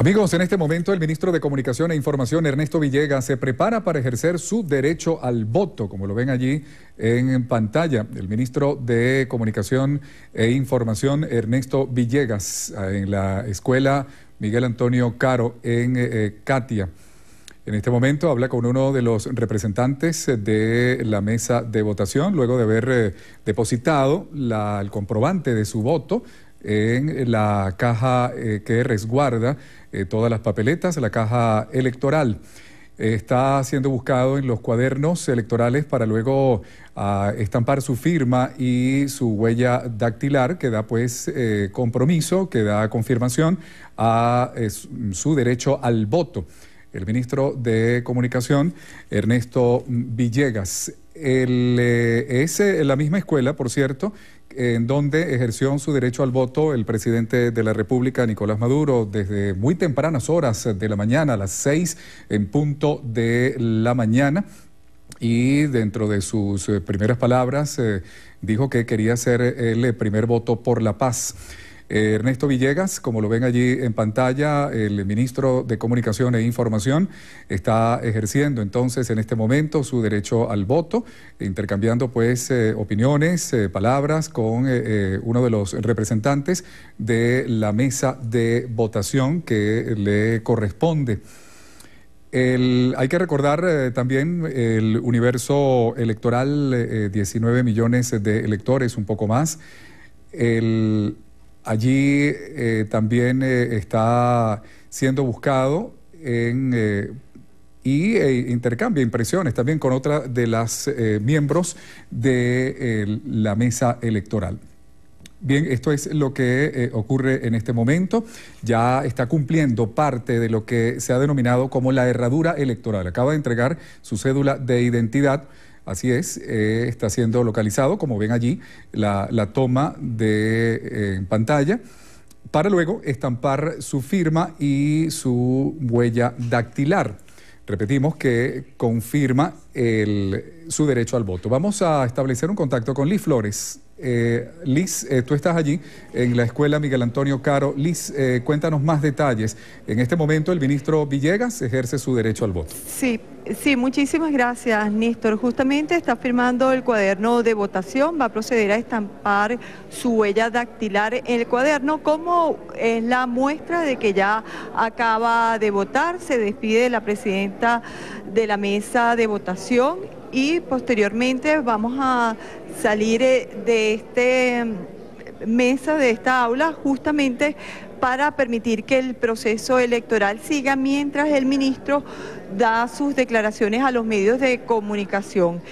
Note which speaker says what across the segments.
Speaker 1: Amigos, en este momento el ministro de Comunicación e Información, Ernesto Villegas, se prepara para ejercer su derecho al voto, como lo ven allí en pantalla. El ministro de Comunicación e Información, Ernesto Villegas, en la escuela Miguel Antonio Caro, en Catia. En este momento habla con uno de los representantes de la mesa de votación, luego de haber depositado el comprobante de su voto en la caja que resguarda todas las papeletas, la caja electoral. Está siendo buscado en los cuadernos electorales para luego estampar su firma y su huella dactilar, que da pues compromiso, que da confirmación a su derecho al voto. El ministro de Comunicación, Ernesto Villegas. Es la misma escuela, por cierto, en donde ejerció su derecho al voto el presidente de la República, Nicolás Maduro, desde muy tempranas horas de la mañana, a las 6 en punto de la mañana. Y dentro de sus primeras palabras dijo que quería hacer el primer voto por la paz. Ernesto Villegas, como lo ven allí en pantalla, el ministro de Comunicación e Información, está ejerciendo entonces en este momento su derecho al voto, intercambiando pues opiniones, palabras con uno de los representantes de la mesa de votación que le corresponde. Hay que recordar también el universo electoral, 19 millones de electores, un poco más. Allí también está siendo buscado y intercambia impresiones también con otra de las miembros de la mesa electoral. Bien, esto es lo que ocurre en este momento. Ya está cumpliendo parte de lo que se ha denominado como la herradura electoral. Acaba de entregar su cédula de identidad. Así es, está siendo localizado, como ven allí, la toma de pantalla, para luego estampar su firma y su huella dactilar. Repetimos que confirma su derecho al voto. Vamos a establecer un contacto con Liz Flores. Liz, tú estás allí en la escuela Miguel Antonio Caro. Liz, cuéntanos más detalles. En este momento el ministro Villegas ejerce su derecho al voto.
Speaker 2: Sí, muchísimas gracias, Néstor. Justamente está firmando el cuaderno de votación, va a proceder a estampar su huella dactilar en el cuaderno, como es la muestra de que ya acaba de votar. Se despide de la presidenta de la mesa de votación y posteriormente vamos a salir de esta mesa, de esta aula, justamente para permitir que el proceso electoral siga mientras el ministro da sus declaraciones a los medios de comunicación.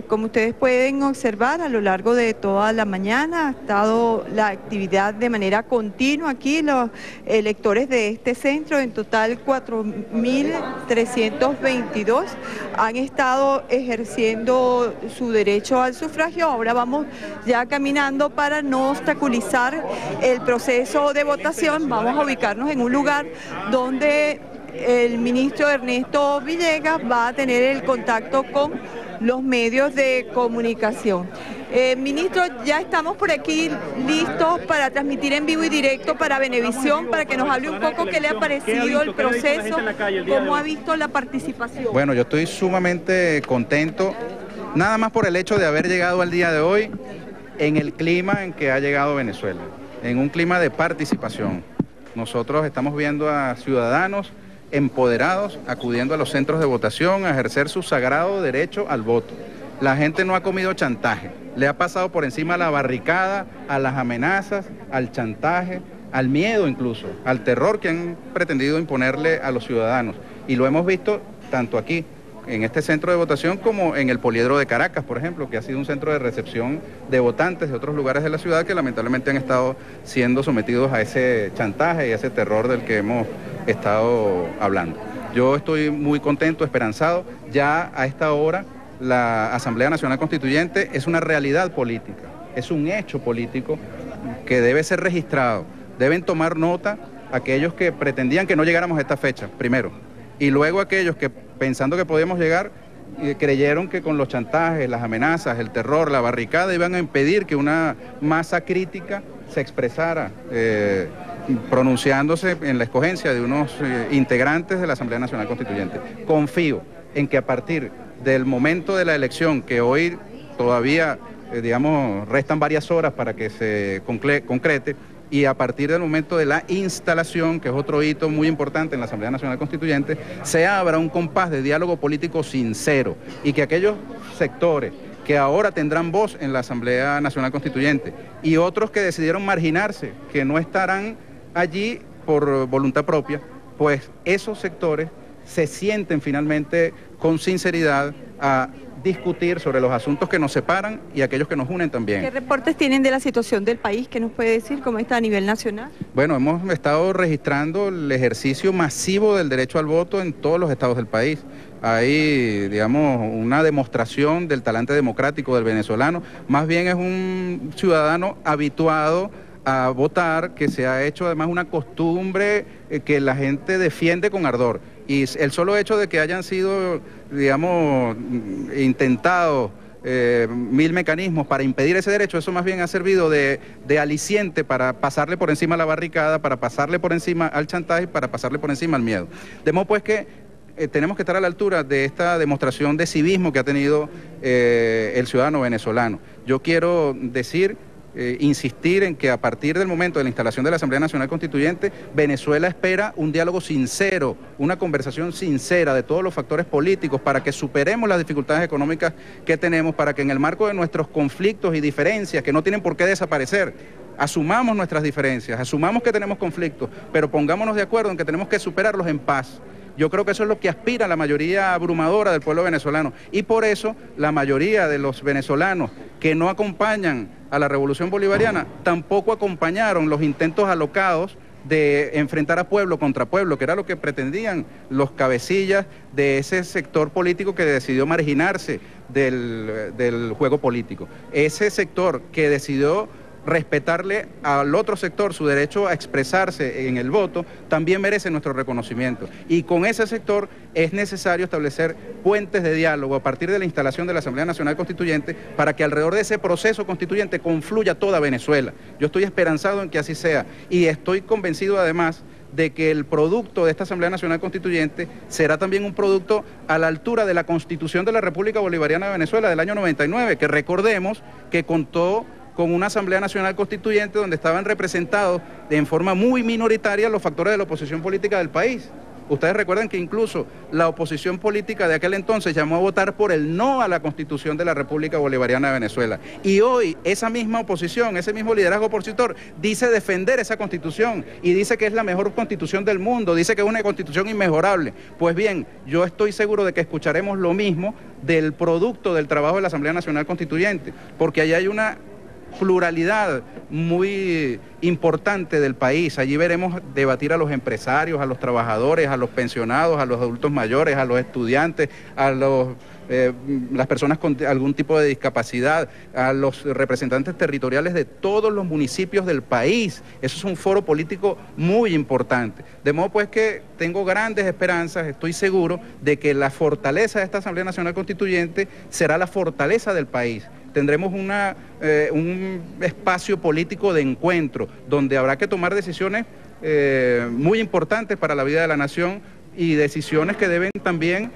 Speaker 2: Como ustedes pueden observar, a lo largo de toda la mañana ha estado la actividad de manera continua aquí. Los electores de este centro, en total 4.322, han estado ejerciendo su derecho al sufragio. Ahora vamos ya caminando para no obstaculizar el proceso de votación. Vamos a ubicarnos en un lugar donde el ministro Ernesto Villegas va a tener el contacto con los medios de comunicación. Ministro, ya estamos por aquí listos para transmitir en vivo y directo para Venevisión, para que nos hable un poco qué le ha parecido el proceso, cómo ha visto la participación.
Speaker 3: Bueno, yo estoy sumamente contento, nada más por el hecho de haber llegado al día de hoy en el clima en que ha llegado Venezuela, en un clima de participación. Nosotros estamos viendo a ciudadanos empoderados, acudiendo a los centros de votación a ejercer su sagrado derecho al voto. La gente no ha comido chantaje, le ha pasado por encima a la barricada, a las amenazas, al chantaje, al miedo incluso, al terror que han pretendido imponerle a los ciudadanos. Y lo hemos visto tanto aquí, en este centro de votación, como en el Poliedro de Caracas, por ejemplo, que ha sido un centro de recepción de votantes de otros lugares de la ciudad que lamentablemente han estado siendo sometidos a ese chantaje y a ese terror del que hemos estado hablando. Yo estoy muy contento, esperanzado. Ya a esta hora la Asamblea Nacional Constituyente es una realidad política, es un hecho político que debe ser registrado. Deben tomar nota aquellos que pretendían que no llegáramos a esta fecha, primero, y luego aquellos que, pensando que podíamos llegar, creyeron que con los chantajes, las amenazas, el terror, la barricada iban a impedir que una masa crítica se expresara pronunciándose en la escogencia de unos integrantes de la Asamblea Nacional Constituyente. Confío en que a partir del momento de la elección, que hoy todavía, digamos, restan varias horas para que se concrete, y a partir del momento de la instalación, que es otro hito muy importante en la Asamblea Nacional Constituyente, se abra un compás de diálogo político sincero y que aquellos sectores que ahora tendrán voz en la Asamblea Nacional Constituyente y otros que decidieron marginarse, que no estarán allí por voluntad propia, pues esos sectores se sienten finalmente con sinceridad a discutir sobre los asuntos que nos separan y aquellos que nos unen también.
Speaker 2: ¿Qué reportes tienen de la situación del país? ¿Qué nos puede decir? ¿Cómo está a nivel nacional?
Speaker 3: Bueno, hemos estado registrando el ejercicio masivo del derecho al voto en todos los estados del país. Hay, digamos, una demostración del talante democrático del venezolano. Más bien es un ciudadano habituado a votar, que se ha hecho además una costumbre que la gente defiende con ardor. Y el solo hecho de que hayan sido, digamos, intentados 1000 mecanismos para impedir ese derecho, eso más bien ha servido de aliciente para pasarle por encima a la barricada, para pasarle por encima al chantaje, para pasarle por encima al miedo. De modo pues que tenemos que estar a la altura de esta demostración de civismo que ha tenido el ciudadano venezolano. Yo quiero decir, insistir en que a partir del momento de la instalación de la Asamblea Nacional Constituyente, Venezuela espera un diálogo sincero, una conversación sincera de todos los factores políticos para que superemos las dificultades económicas que tenemos, para que en el marco de nuestros conflictos y diferencias, que no tienen por qué desaparecer, asumamos nuestras diferencias, asumamos que tenemos conflictos, pero pongámonos de acuerdo en que tenemos que superarlos en paz. Yo creo que eso es lo que aspira la mayoría abrumadora del pueblo venezolano y por eso la mayoría de los venezolanos que no acompañan a la revolución bolivariana tampoco acompañaron los intentos alocados de enfrentar a pueblo contra pueblo, que era lo que pretendían los cabecillas de ese sector político que decidió marginarse del juego político. Ese sector que decidió respetarle al otro sector su derecho a expresarse en el voto, también merece nuestro reconocimiento. Y con ese sector es necesario establecer puentes de diálogo a partir de la instalación de la Asamblea Nacional Constituyente para que alrededor de ese proceso constituyente confluya toda Venezuela. Yo estoy esperanzado en que así sea y estoy convencido además de que el producto de esta Asamblea Nacional Constituyente será también un producto a la altura de la Constitución de la República Bolivariana de Venezuela del año 99, que recordemos que contó con una Asamblea Nacional Constituyente donde estaban representados en forma muy minoritaria los factores de la oposición política del país. Ustedes recuerdan que incluso la oposición política de aquel entonces llamó a votar por el no a la Constitución de la República Bolivariana de Venezuela. Y hoy esa misma oposición, ese mismo liderazgo opositor, dice defender esa Constitución y dice que es la mejor Constitución del mundo, dice que es una Constitución inmejorable. Pues bien, yo estoy seguro de que escucharemos lo mismo del producto del trabajo de la Asamblea Nacional Constituyente, porque allá hay una pluralidad muy importante del país. Allí veremos debatir a los empresarios, a los trabajadores, a los pensionados, a los adultos mayores, a los estudiantes, a las personas con algún tipo de discapacidad, a los representantes territoriales de todos los municipios del país. Eso es un foro político muy importante. De modo pues que tengo grandes esperanzas, estoy seguro de que la fortaleza de esta Asamblea Nacional Constituyente será la fortaleza del país. Tendremos un espacio político de encuentro donde habrá que tomar decisiones muy importantes para la vida de la nación y decisiones que deben también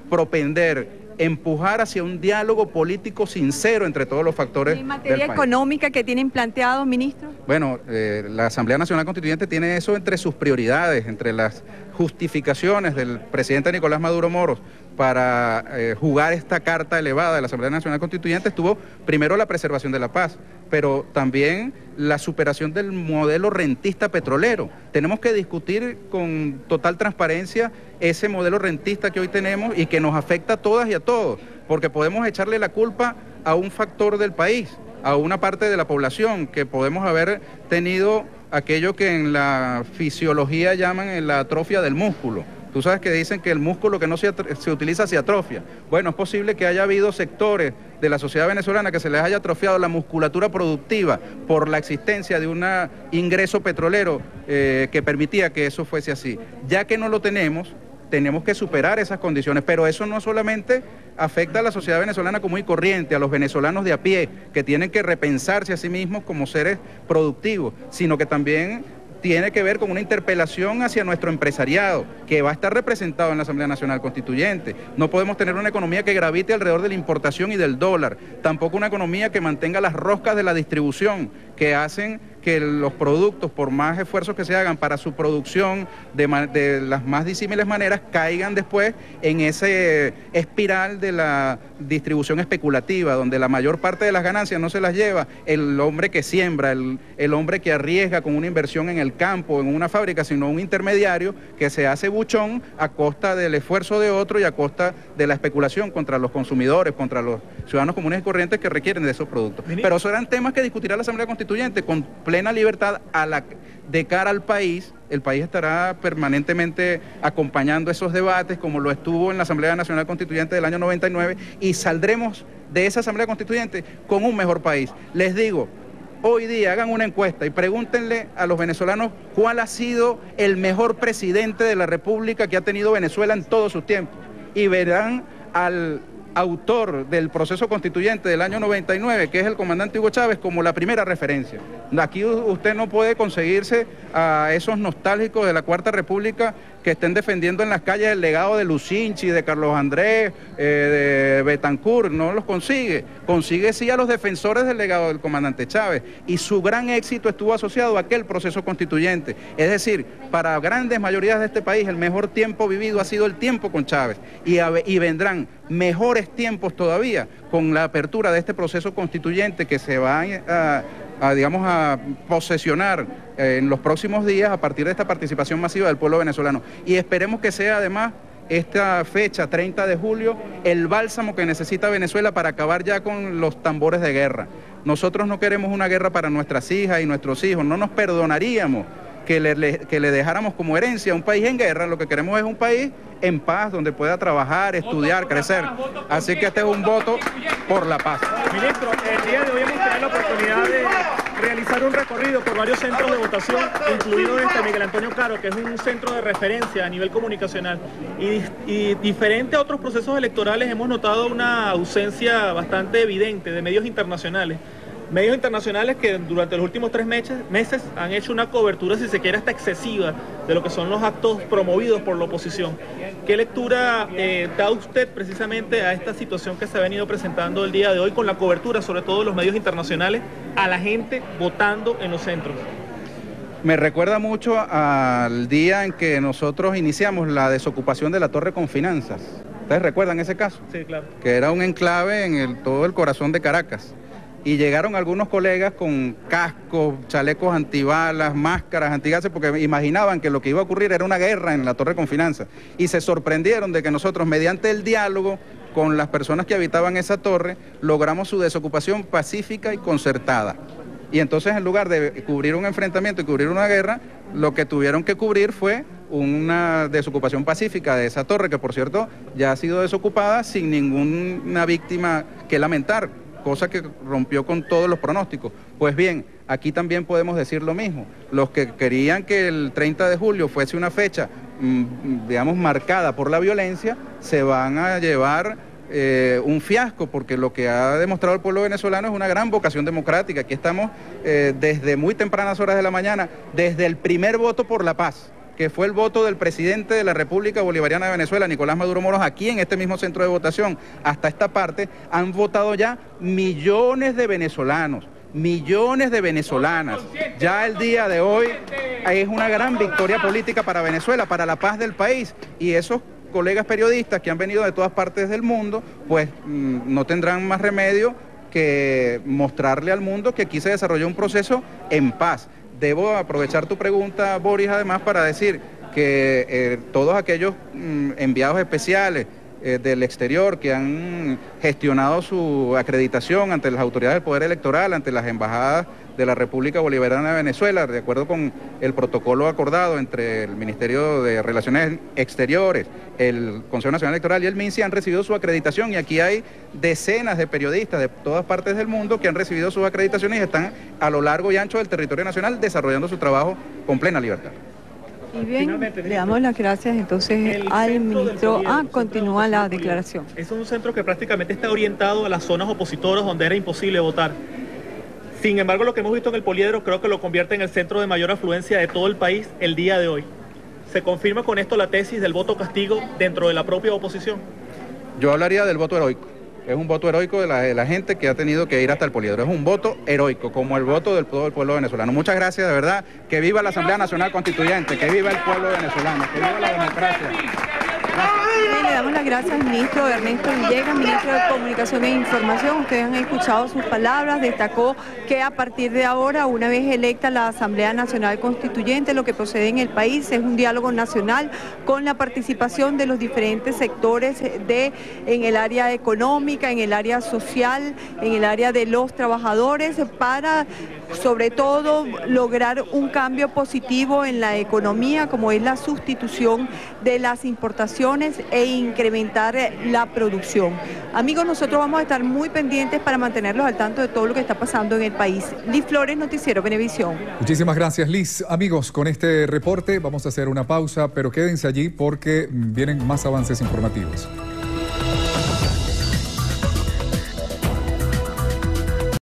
Speaker 3: propender, empujar hacia un diálogo político sincero entre todos los factores del país.
Speaker 2: ¿En materia económica que tienen planteado, ministro?
Speaker 3: Bueno, la Asamblea Nacional Constituyente tiene eso entre sus prioridades, entre las justificaciones del presidente Nicolás Maduro Moros para jugar esta carta elevada de la Asamblea Nacional Constituyente estuvo primero la preservación de la paz, pero también la superación del modelo rentista petrolero. Tenemos que discutir con total transparencia ese modelo rentista que hoy tenemos y que nos afecta a todas y a todos, porque podemos echarle la culpa a un factor del país, a una parte de la población, que podemos haber tenido aquello que en la fisiología llaman la atrofia del músculo. Tú sabes que dicen que el músculo que no se utiliza se atrofia. Bueno, es posible que haya habido sectores de la sociedad venezolana que se les haya atrofiado la musculatura productiva por la existencia de un ingreso petrolero que permitía que eso fuese así. Ya que no lo tenemos que superar esas condiciones, pero eso no solamente afecta a la sociedad venezolana común y corriente, a los venezolanos de a pie, que tienen que repensarse a sí mismos como seres productivos, sino que también tiene que ver con una interpelación hacia nuestro empresariado, que va a estar representado en la Asamblea Nacional Constituyente. No podemos tener una economía que gravite alrededor de la importación y del dólar, tampoco una economía que mantenga las roscas de la distribución, que hacen que los productos, por más esfuerzos que se hagan para su producción de las más disímiles maneras, caigan después en ese espiral de la distribución especulativa, donde la mayor parte de las ganancias no se las lleva el hombre que siembra, el hombre que arriesga con una inversión en el campo, en una fábrica, sino un intermediario que se hace buchón a costa del esfuerzo de otro y a costa de la especulación contra los consumidores, contra los ciudadanos comunes y corrientes que requieren de esos productos. Pero esos eran temas que discutirá la Asamblea Constituyente con plena libertad de cara al país. El país estará permanentemente acompañando esos debates como lo estuvo en la Asamblea Nacional Constituyente del año 99 y saldremos de esa Asamblea Constituyente con un mejor país. Les digo, hoy día hagan una encuesta y pregúntenle a los venezolanos cuál ha sido el mejor presidente de la República que ha tenido Venezuela en todos sus tiempos y verán al autor del proceso constituyente del año 99, que es el comandante Hugo Chávez, como la primera referencia. Aquí usted no puede conseguirse a esos nostálgicos de la Cuarta República que estén defendiendo en las calles el legado de Lucinchi, de Carlos Andrés, de Betancourt, no los consigue. Consigue sí a los defensores del legado del comandante Chávez, y su gran éxito estuvo asociado a aquel proceso constituyente. Es decir, para grandes mayorías de este país el mejor tiempo vivido ha sido el tiempo con Chávez, y vendrán mejores tiempos todavía con la apertura de este proceso constituyente que se va a posesionar en los próximos días a partir de esta participación masiva del pueblo venezolano. Y esperemos que sea además esta fecha, 30 de julio, el bálsamo que necesita Venezuela para acabar ya con los tambores de guerra. Nosotros no queremos una guerra para nuestras hijas y nuestros hijos, no nos perdonaríamos que le dejáramos como herencia un país en guerra. Lo que queremos es un país en paz, donde pueda trabajar, estudiar, crecer. Así que este es un voto por la paz.
Speaker 4: Ministro, el día de hoy hemos tenido la oportunidad de realizar un recorrido por varios centros de votación, incluido este Miguel Antonio Caro, que es un centro de referencia a nivel comunicacional. Y diferente a otros procesos electorales, hemos notado una ausencia bastante evidente de medios internacionales. Medios internacionales que durante los últimos 3 meses han hecho una cobertura, si se quiere, hasta excesiva de lo que son los actos promovidos por la oposición. ¿Qué lectura da usted precisamente a esta situación que se ha venido presentando el día de hoy con la cobertura, sobre todo de los medios internacionales, a la gente votando en los centros?
Speaker 3: Me recuerda mucho al día en que nosotros iniciamos la desocupación de la Torre con Finanzas. ¿Ustedes recuerdan ese caso?
Speaker 4: Sí, claro.
Speaker 3: Que era un enclave en todo el corazón de Caracas. Y llegaron algunos colegas con cascos, chalecos antibalas, máscaras antigases, porque imaginaban que lo que iba a ocurrir era una guerra en la Torre con Finanzas. Y se sorprendieron de que nosotros, mediante el diálogo con las personas que habitaban esa torre, logramos su desocupación pacífica y concertada. Y entonces, en lugar de cubrir un enfrentamiento y cubrir una guerra, lo que tuvieron que cubrir fue una desocupación pacífica de esa torre, que por cierto ya ha sido desocupada sin ninguna víctima que lamentar, cosa que rompió con todos los pronósticos. Pues bien, aquí también podemos decir lo mismo. Los que querían que el 30 de julio fuese una fecha, digamos, marcada por la violencia, se van a llevar un fiasco, porque lo que ha demostrado el pueblo venezolano es una gran vocación democrática. Aquí estamos desde muy tempranas horas de la mañana, desde el primer voto por la paz, que fue el voto del presidente de la República Bolivariana de Venezuela, Nicolás Maduro Moros, aquí en este mismo centro de votación. Hasta esta parte han votado ya millones de venezolanos, millones de venezolanas. Ya el día de hoy es una gran victoria política para Venezuela, para la paz del país, y esos colegas periodistas que han venido de todas partes del mundo, pues no tendrán más remedio que mostrarle al mundo que aquí se desarrolló un proceso en paz. Debo aprovechar tu pregunta, Boris, además, para decir que todos aquellos enviados especiales del exterior que han gestionado su acreditación ante las autoridades del Poder Electoral, ante las embajadas de la República Bolivariana de Venezuela, de acuerdo con el protocolo acordado entre el Ministerio de Relaciones Exteriores, el Consejo Nacional Electoral y el MINSI, han recibido su acreditación, y aquí hay decenas de periodistas de todas partes del mundo que han recibido sus acreditaciones y están a lo largo y ancho del territorio nacional desarrollando su trabajo con plena libertad.
Speaker 2: Y bien, le damos las gracias entonces al ministro. Continúa la declaración.
Speaker 4: Es un centro que prácticamente está orientado a las zonas opositoras donde era imposible votar. Sin embargo, lo que hemos visto en el Poliedro creo que lo convierte en el centro de mayor afluencia de todo el país el día de hoy. ¿Se confirma con esto la tesis del voto castigo dentro de la propia oposición?
Speaker 3: Yo hablaría del voto heroico. Es un voto heroico de la gente que ha tenido que ir hasta el Poliedro. Es un voto heroico, como el voto del todo el pueblo venezolano. Muchas gracias, de verdad. Que viva la Asamblea Nacional Constituyente, que viva el pueblo venezolano, que viva la democracia.
Speaker 2: Le damos las gracias al ministro Ernesto Villegas, ministro de Comunicación e Información. Ustedes han escuchado sus palabras. Destacó que a partir de ahora, una vez electa la Asamblea Nacional Constituyente, lo que procede en el país es un diálogo nacional con la participación de los diferentes sectores en el área económica, en el área social, en el área de los trabajadores, para sobre todo lograr un cambio positivo en la economía, como es la sustitución de las importaciones e incrementar la producción. Amigos, nosotros vamos a estar muy pendientes para mantenerlos al tanto de todo lo que está pasando en el país. Liz Flores, Noticiero Venevisión.
Speaker 1: Muchísimas gracias, Liz. Amigos, con este reporte vamos a hacer una pausa, pero quédense allí porque vienen más avances informativos.